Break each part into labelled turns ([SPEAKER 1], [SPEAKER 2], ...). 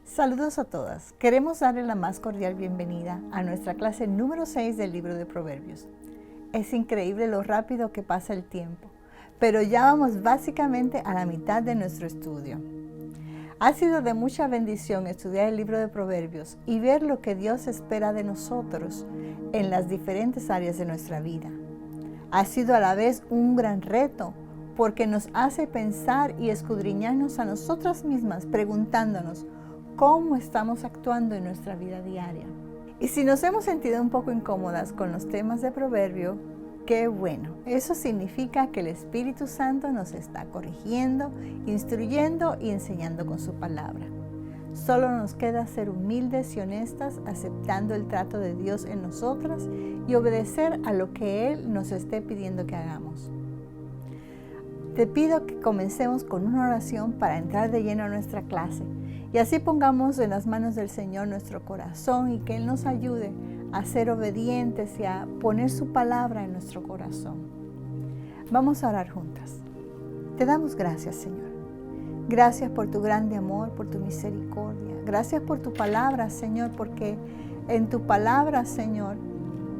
[SPEAKER 1] Saludos a todas. Queremos darle la más cordial bienvenida a nuestra clase número 6 del libro de Proverbios. Es increíble lo rápido que pasa el tiempo, pero ya vamos básicamente a la mitad de nuestro estudio. Ha sido de mucha bendición estudiar el libro de Proverbios y ver lo que Dios espera de nosotros en las diferentes áreas de nuestra vida. Ha sido a la vez un gran reto porque nos hace pensar y escudriñarnos a nosotras mismas preguntándonos cómo estamos actuando en nuestra vida diaria. Y si nos hemos sentido un poco incómodas con los temas de Proverbio, qué bueno. Eso significa que el Espíritu Santo nos está corrigiendo, instruyendo y enseñando con su palabra. Solo nos queda ser humildes y honestas, aceptando el trato de Dios en nosotras y obedecer a lo que Él nos esté pidiendo que hagamos. Te pido que comencemos con una oración para entrar de lleno a nuestra clase y así pongamos en las manos del Señor nuestro corazón y que Él nos ayude a ser obedientes y a poner su palabra en nuestro corazón. Vamos a orar juntas. Te damos gracias, Señor. Gracias por tu grande amor, por tu misericordia. Gracias por tu palabra, Señor, porque en tu palabra, Señor,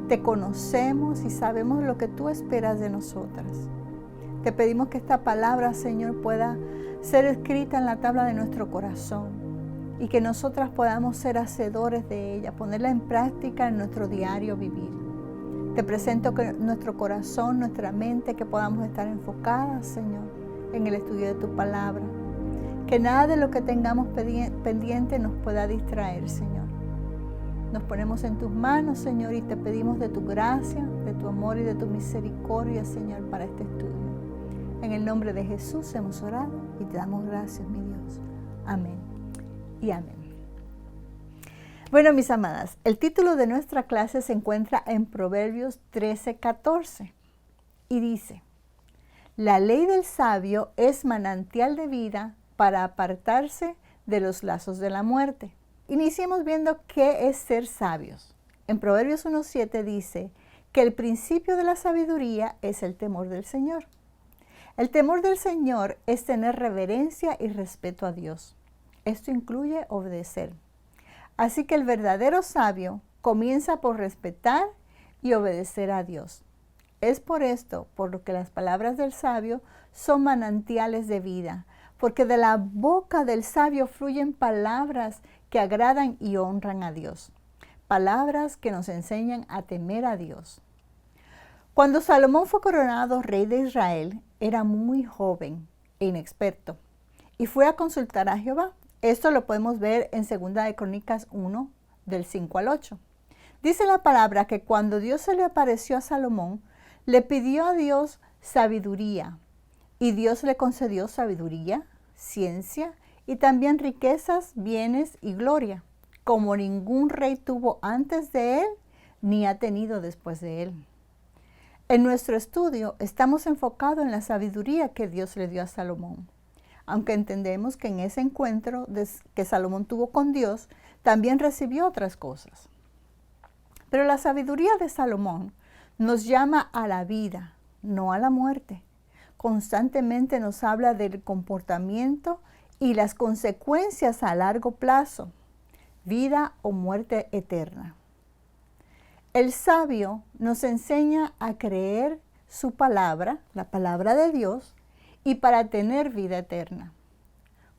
[SPEAKER 1] te conocemos y sabemos lo que tú esperas de nosotras. Te pedimos que esta palabra, Señor, pueda ser escrita en la tabla de nuestro corazón y que nosotras podamos ser hacedores de ella, ponerla en práctica en nuestro diario vivir. Te presento que nuestro corazón, nuestra mente, que podamos estar enfocadas, Señor, en el estudio de tu palabra. Que nada de lo que tengamos pendiente nos pueda distraer, Señor. Nos ponemos en tus manos, Señor, y te pedimos de tu gracia, de tu amor y de tu misericordia, Señor, para este estudio. En el nombre de Jesús hemos orado y te damos gracias, mi Dios. Amén y amén. Bueno, mis amadas, el título de nuestra clase se encuentra en Proverbios 13:14 y dice: La ley del sabio es manantial de vida para apartarse de los lazos de la muerte. Iniciemos viendo qué es ser sabios. En Proverbios 1:7 dice que el principio de la sabiduría es el temor del Señor. El temor del Señor es tener reverencia y respeto a Dios. Esto incluye obedecer. Así que el verdadero sabio comienza por respetar y obedecer a Dios. Es por esto por lo que las palabras del sabio son manantiales de vida, porque de la boca del sabio fluyen palabras que agradan y honran a Dios. Palabras que nos enseñan a temer a Dios. Cuando Salomón fue coronado rey de Israel, era muy joven e inexperto y fue a consultar a Jehová. Esto lo podemos ver en 2 de Crónicas 1, del 5 al 8. Dice la palabra que cuando Dios se le apareció a Salomón, le pidió a Dios sabiduría y Dios le concedió sabiduría, ciencia y también riquezas, bienes y gloria, como ningún rey tuvo antes de él ni ha tenido después de él. En nuestro estudio estamos enfocados en la sabiduría que Dios le dio a Salomón, aunque entendemos que en ese encuentro que Salomón tuvo con Dios, también recibió otras cosas. Pero la sabiduría de Salomón nos llama a la vida, no a la muerte. Constantemente nos habla del comportamiento y las consecuencias a largo plazo, vida o muerte eterna. El sabio nos enseña a creer su palabra, la palabra de Dios, y para tener vida eterna.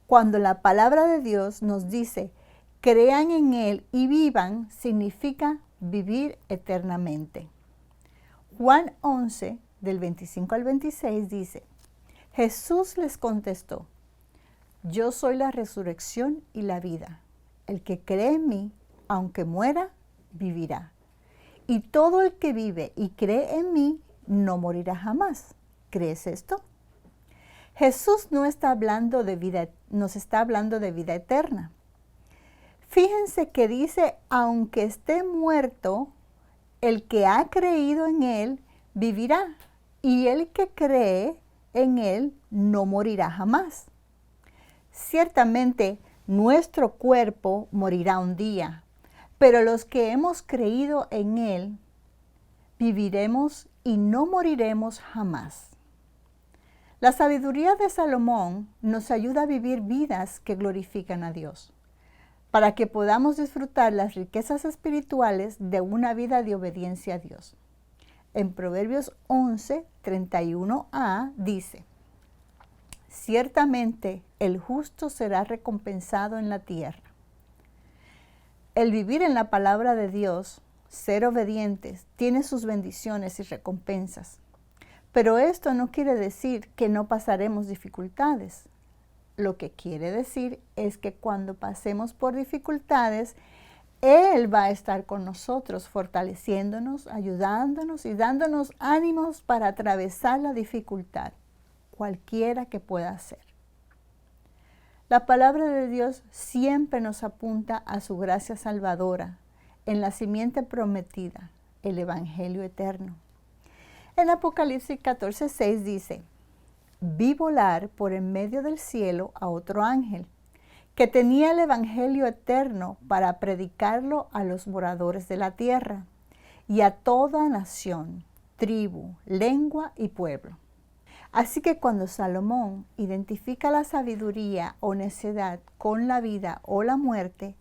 [SPEAKER 1] Cuando la palabra de Dios nos dice, crean en Él y vivan, significa vivir eternamente. Juan 11, del 25 al 26 dice, Jesús les contestó, yo soy la resurrección y la vida. El que cree en mí, aunque muera, vivirá. Y todo el que vive y cree en mí no morirá jamás. ¿Crees esto? Jesús nos está hablando de vida eterna. Fíjense que dice, aunque esté muerto, el que ha creído en él vivirá. Y el que cree en él no morirá jamás. Ciertamente, nuestro cuerpo morirá un día. Pero los que hemos creído en Él, viviremos y no moriremos jamás. La sabiduría de Salomón nos ayuda a vivir vidas que glorifican a Dios. para que podamos disfrutar las riquezas espirituales de una vida de obediencia a Dios. En Proverbios 11, 31a dice: ciertamente el justo será recompensado en la tierra. El vivir en la palabra de Dios, ser obedientes, tiene sus bendiciones y recompensas. Pero esto no quiere decir que no pasaremos dificultades. Lo que quiere decir es que cuando pasemos por dificultades, Él va a estar con nosotros, fortaleciéndonos, ayudándonos y dándonos ánimos para atravesar la dificultad, cualquiera que pueda ser. La palabra de Dios siempre nos apunta a su gracia salvadora, en la simiente prometida, el Evangelio eterno. En Apocalipsis 14:6 dice: vi volar por en medio del cielo a otro ángel, que tenía el Evangelio eterno para predicarlo a los moradores de la tierra y a toda nación, tribu, lengua y pueblo. Así que cuando Salomón identifica la sabiduría o necedad con la vida o la muerte,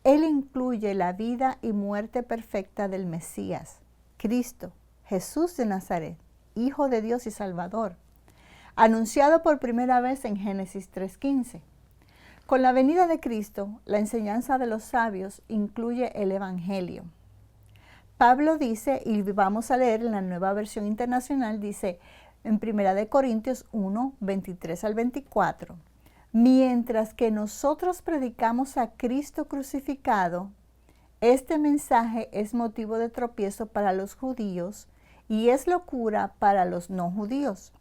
[SPEAKER 1] él incluye la vida y muerte perfecta del Mesías, Cristo, Jesús de Nazaret, Hijo de Dios y Salvador, anunciado por primera vez en Génesis 3:15. Con la venida de Cristo, la enseñanza de los sabios incluye el Evangelio. Pablo dice, y vamos a leer en la Nueva Versión Internacional, dice en 1 Corintios 1, 23 al 24, mientras que nosotros predicamos a Cristo crucificado, este mensaje es motivo de tropiezo para los judíos y es locura para los no judíos.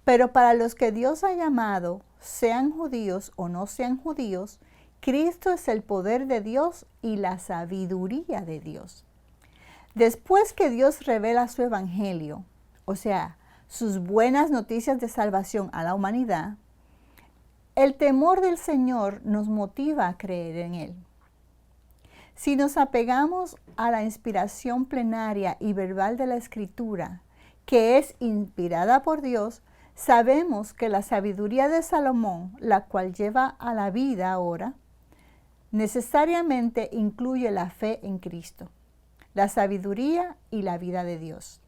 [SPEAKER 1] Pero para los que Dios ha llamado, sean judíos o no sean judíos, Cristo es el poder de Dios y la sabiduría de Dios. Después que Dios revela su evangelio, o sea, sus buenas noticias de salvación a la humanidad, el temor del Señor nos motiva a creer en Él. Si nos apegamos a la inspiración plenaria y verbal de la Escritura, que es inspirada por Dios, sabemos que la sabiduría de Salomón, la cual lleva a la vida ahora, necesariamente incluye la fe en Cristo, la sabiduría y la vida de Dios.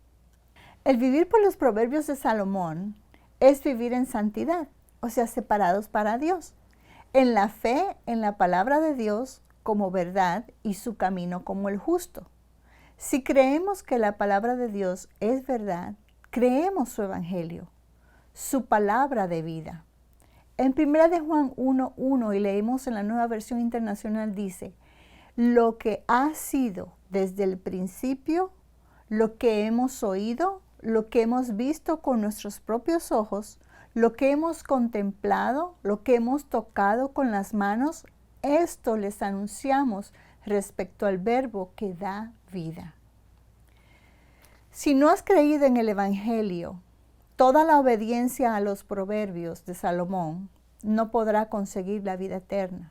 [SPEAKER 1] El vivir por los proverbios de Salomón es vivir en santidad, o sea, separados para Dios, en la fe en la palabra de Dios como verdad y su camino como el justo. Si creemos que la palabra de Dios es verdad, creemos su evangelio, su palabra de vida. En 1 de Juan 1:1, y leemos en la Nueva Versión Internacional, dice: lo que ha sido desde el principio, lo que hemos oído, lo que hemos visto con nuestros propios ojos, lo que hemos contemplado, lo que hemos tocado con las manos, esto les anunciamos respecto al verbo que da vida. Si no has creído en el evangelio, toda la obediencia a los proverbios de Salomón no podrá conseguir la vida eterna.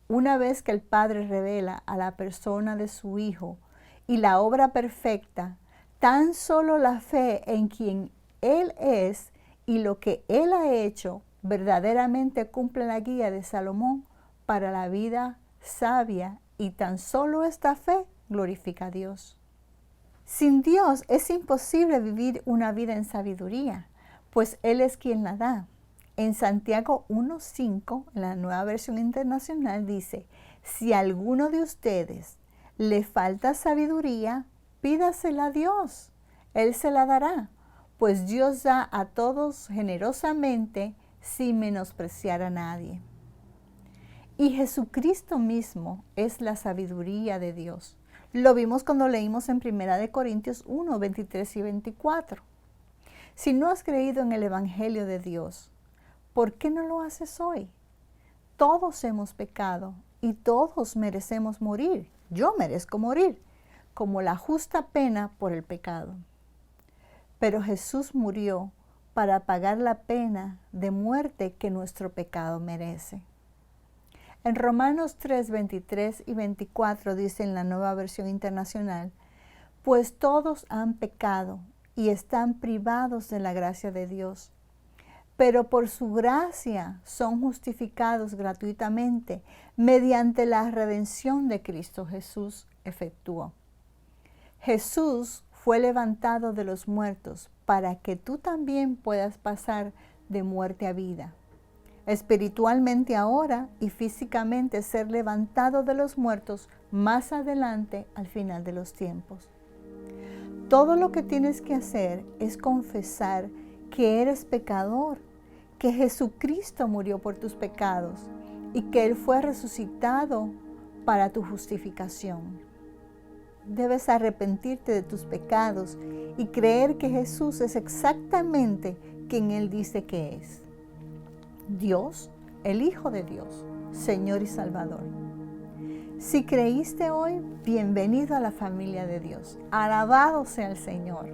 [SPEAKER 1] Una vez que el Padre revela a la persona de su Hijo y la obra perfecta, tan solo la fe en quien Él es y lo que Él ha hecho verdaderamente cumple la guía de Salomón para la vida sabia, y tan solo esta fe glorifica a Dios. Sin Dios es imposible vivir una vida en sabiduría, pues Él es quien la da. En Santiago 1:5, en la Nueva Versión Internacional, dice: si a alguno de ustedes le falta sabiduría, pídasela a Dios, Él se la dará, pues Dios da a todos generosamente sin menospreciar a nadie. Y Jesucristo mismo es la sabiduría de Dios. Lo vimos cuando leímos en 1 Corintios 1, 23 y 24. Si no has creído en el Evangelio de Dios, ¿por qué no lo haces hoy? Todos hemos pecado y todos merecemos morir. Yo merezco morir, como la justa pena por el pecado. Pero Jesús murió para pagar la pena de muerte que nuestro pecado merece. En Romanos 3, 23 y 24 dice en la Nueva Versión Internacional: pues todos han pecado y están privados de la gracia de Dios, pero por su gracia son justificados gratuitamente mediante la redención de Cristo Jesús efectuó. Jesús fue levantado de los muertos para que tú también puedas pasar de muerte a vida. Espiritualmente ahora y físicamente ser levantado de los muertos más adelante al final de los tiempos. Todo lo que tienes que hacer es confesar que eres pecador, que Jesucristo murió por tus pecados y que Él fue resucitado para tu justificación. Debes arrepentirte de tus pecados y creer que Jesús es exactamente quien Él dice que es. Dios, el Hijo de Dios, Señor y Salvador. Si creíste hoy, bienvenido a la familia de Dios. Alabado sea el Señor.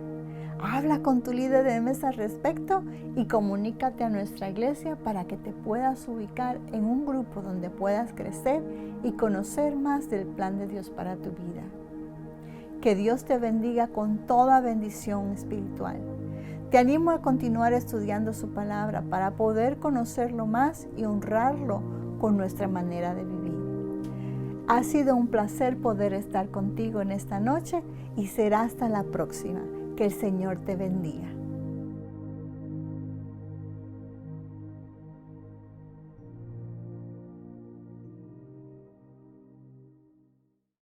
[SPEAKER 1] Habla con tu líder de mesa al respecto y comunícate a nuestra iglesia para que te puedas ubicar en un grupo donde puedas crecer y conocer más del plan de Dios para tu vida. Que Dios te bendiga con toda bendición espiritual. Te animo a continuar estudiando su palabra para poder conocerlo más y honrarlo con nuestra manera de vivir. Ha sido un placer poder estar contigo en esta noche y será hasta la próxima. Que el Señor te bendiga.